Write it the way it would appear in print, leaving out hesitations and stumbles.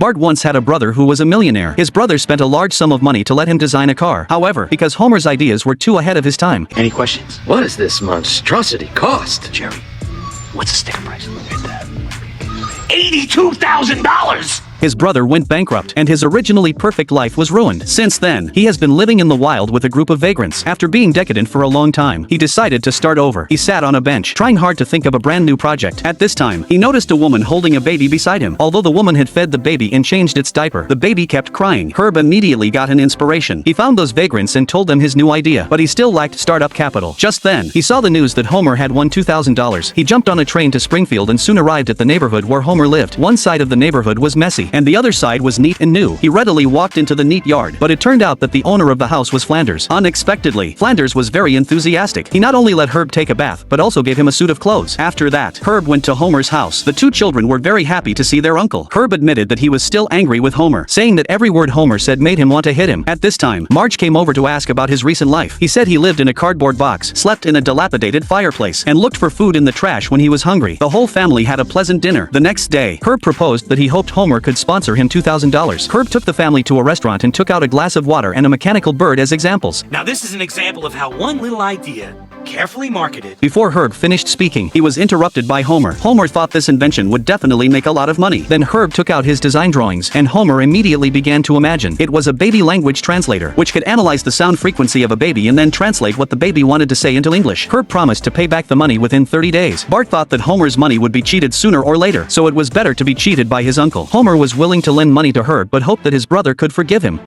Bart once had a brother who was a millionaire. His brother spent a large sum of money to let him design a car. However, because Homer's ideas were too ahead of his time. Any questions? What does this monstrosity cost? Jerry, what's the sticker price? Look at that. $82,000! His brother went bankrupt, and his originally perfect life was ruined. Since then, he has been living in the wild with a group of vagrants. After being decadent for a long time, he decided to start over. He sat on a bench, trying hard to think of a brand new project. At this time, he noticed a woman holding a baby beside him. Although the woman had fed the baby and changed its diaper, the baby kept crying. Herb immediately got an inspiration. He found those vagrants and told them his new idea, but he still lacked startup capital. Just then, he saw the news that Homer had won $2,000. He jumped on a train to Springfield and soon arrived at the neighborhood where Homer lived. One side of the neighborhood was messy, and the other side was neat and new. He readily walked into the neat yard, but it turned out that the owner of the house was Flanders. Unexpectedly, Flanders was very enthusiastic. He not only let Herb take a bath, but also gave him a suit of clothes. After that, Herb went to Homer's house. The two children were very happy to see their uncle. Herb admitted that he was still angry with Homer, saying that every word Homer said made him want to hit him. At this time, Marge came over to ask about his recent life. He said he lived in a cardboard box, slept in a dilapidated fireplace, and looked for food in the trash when he was hungry. The whole family had a pleasant dinner. The next day, Herb proposed that he hoped Homer could sponsor him $2,000. Herb took the family to a restaurant and took out a glass of water and a mechanical bird as examples. Now this is an example of how one little idea, carefully marketed. Before Herb finished speaking, he was interrupted by Homer. Homer thought this invention would definitely make a lot of money. Then Herb took out his design drawings, and Homer immediately began to imagine. It was a baby language translator, which could analyze the sound frequency of a baby and then translate what the baby wanted to say into English. Herb promised to pay back the money within 30 days. Bart thought that Homer's money would be cheated sooner or later, so it was better to be cheated by his uncle. Homer was willing to lend money to Herb but hoped that his brother could forgive him.